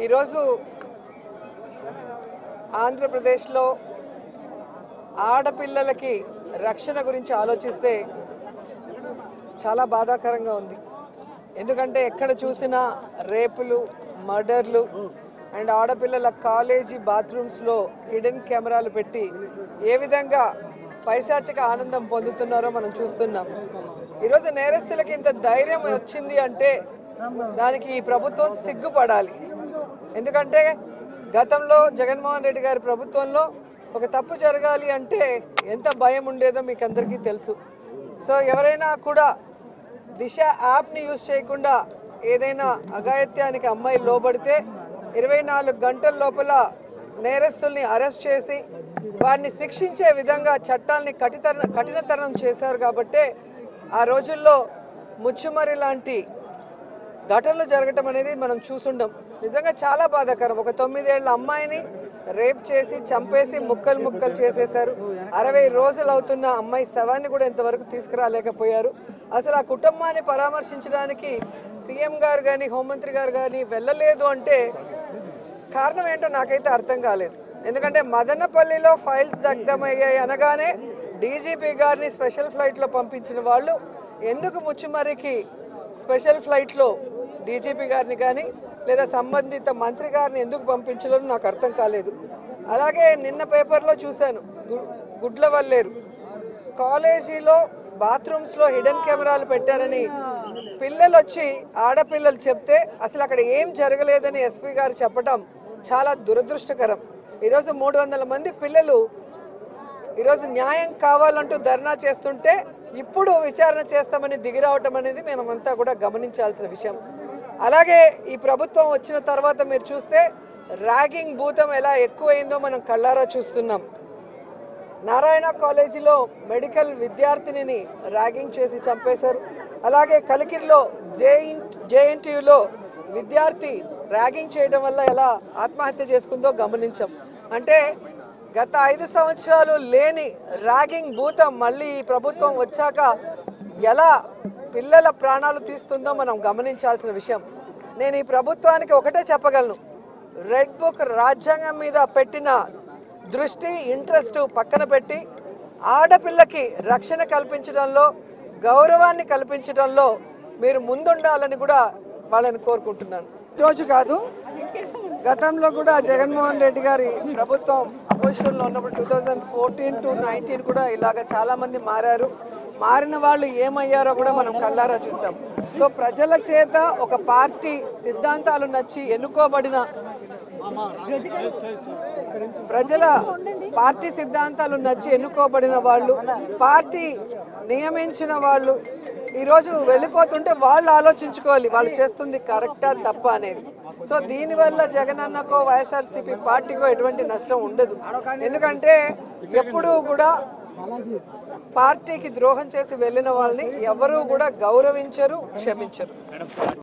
ఈరోజు ఆంధ్రప్రదేశ్లో ఆడపిల్లలకి రక్షణ గురించి ఆలోచిస్తే చాలా బాధాకరంగా ఉంది. ఎందుకంటే ఎక్కడ చూసినా రేపులు, మర్డర్లు అండ్ ఆడపిల్లల కాలేజీ బాత్రూమ్స్లో హిడెన్ కెమెరాలు పెట్టి ఏ విధంగా పైశాచిక ఆనందం పొందుతున్నారో మనం చూస్తున్నాం. ఈరోజు నేరస్తులకి ఇంత ధైర్యం వచ్చింది అంటే దానికి ఈ ప్రభుత్వం సిగ్గుపడాలి. ఎందుకంటే గతంలో జగన్మోహన్ రెడ్డి గారి ప్రభుత్వంలో ఒక తప్పు జరగాలి అంటే ఎంత భయం ఉండేదో మీకు అందరికీ తెలుసు. సో ఎవరైనా కూడా దిశ యాప్ని యూజ్ చేయకుండా ఏదైనా అఘాయిత్యానికి అమ్మాయి లోబడితే 24 గంటల లోపల నేరస్తుల్ని అరెస్ట్ చేసి వారిని శిక్షించే విధంగా చట్టాలని కఠినతరం చేశారు. కాబట్టి ఆ రోజుల్లో ముచ్చుమరి లాంటి ఘటనలు జరగటం అనేది మనం చూసుండం. నిజంగా చాలా బాధాకరం. ఒక 9 ఏళ్ల అమ్మాయిని రేప్ చేసి చంపేసి ముక్కలు ముక్కలు చేసేశారు. 60 రోజులు అవుతున్న అమ్మాయి శవాన్ని కూడా ఇంతవరకు తీసుకురాలేకపోయారు. అసలు ఆ కుటుంబాన్ని పరామర్శించడానికి సీఎం గారు కానీ హోంమంత్రి గారు కానీ వెళ్ళలేదు అంటే కారణం ఏంటో నాకైతే అర్థం కాలేదు. ఎందుకంటే మదనపల్లిలో ఫైల్స్ దగ్ధమయ్యాయి అనగానే డీజీపీ గారిని స్పెషల్ ఫ్లైట్లో పంపించిన వాళ్ళు ఎందుకు ముచ్చుమరికి స్పెషల్ ఫ్లైట్లో డీజీపీ గారిని కానీ లేదా సంబంధిత మంత్రి గారిని ఎందుకు పంపించలేదు నాకు అర్థం కాలేదు. అలాగే నిన్న పేపర్లో చూశాను, గుడ్లవల్లేరు కాలేజీలో బాత్రూమ్స్లో హిడెన్ కెమెరాలు పెట్టారని పిల్లలు వచ్చి ఆడపిల్లలు చెప్తే అసలు అక్కడ ఏం జరగలేదని ఎస్పీ గారు చెప్పడం చాలా దురదృష్టకరం. ఈరోజు 300 మంది పిల్లలు ఈరోజు న్యాయం కావాలంటూ ధర్నా చేస్తుంటే ఇప్పుడు విచారణ చేస్తామని దిగిరావటం అనేది మేమంతా కూడా గమనించాల్సిన విషయం. అలాగే ఈ ప్రభుత్వం వచ్చిన తర్వాత మీరు చూస్తే ర్యాగింగ్ భూతం ఎలా ఎక్కువైందో మనం కళ్ళారా చూస్తున్నాం. నారాయణ కాలేజీలో మెడికల్ విద్యార్థినిని ర్యాగింగ్ చేసి చంపేశారు. అలాగే కలికిరిలో జేఎన్టీయూలో విద్యార్థి ర్యాగింగ్ చేయడం వల్ల ఎలా ఆత్మహత్య చేసుకుందో గమనించాం. అంటే గత 5 సంవత్సరాలు లేని ర్యాగింగ్ భూతం మళ్ళీ ఈ ప్రభుత్వం వచ్చాక ఎలా పిల్లల ప్రాణాలు తీస్తుందో మనం గమనించాల్సిన విషయం. నేను ఈ ప్రభుత్వానికి ఒకటే చెప్పగలను, రెడ్ బుక్ రాజ్యాంగం మీద పెట్టిన దృష్టి ఇంట్రెస్ట్ పక్కన పెట్టి ఆడపిల్లకి రక్షణ కల్పించడంలో గౌరవాన్ని కల్పించడంలో మీరు ముందుండాలని కూడా వాళ్ళని కోరుకుంటున్నాను. ఈరోజు కాదు, గతంలో కూడా జగన్మోహన్ రెడ్డి గారి ప్రభుత్వం అపోజిషన్లో ఉన్నప్పుడు 2014 to 19 కూడా ఇలాగ చాలామంది మారారు. మారిన వాళ్ళు ఏమయ్యారో కూడా మనం కళ్ళారా చూసాం. సో ప్రజల చేత ఒక పార్టీ సిద్ధాంతాలు నచ్చి ఎన్నుకోబడిన పార్టీ సిద్ధాంతాలు నచ్చి ఎన్నుకోబడిన వాళ్ళు, పార్టీ నియమించిన వాళ్ళు ఈరోజు వెళ్ళిపోతుంటే వాళ్ళు ఆలోచించుకోవాలి వాళ్ళు చేస్తుంది కరెక్టా తప్ప అనేది. సో దీనివల్ల జగన్ అన్నకో వైఎస్ఆర్సీపీ పార్టీకో ఎటువంటి నష్టం ఉండదు. ఎందుకంటే ఎప్పుడూ కూడా పార్టీకి ద్రోహం చేసి వెళ్ళిన వాళ్ళని ఎవరూ కూడా గౌరవించరు, క్షమించరు.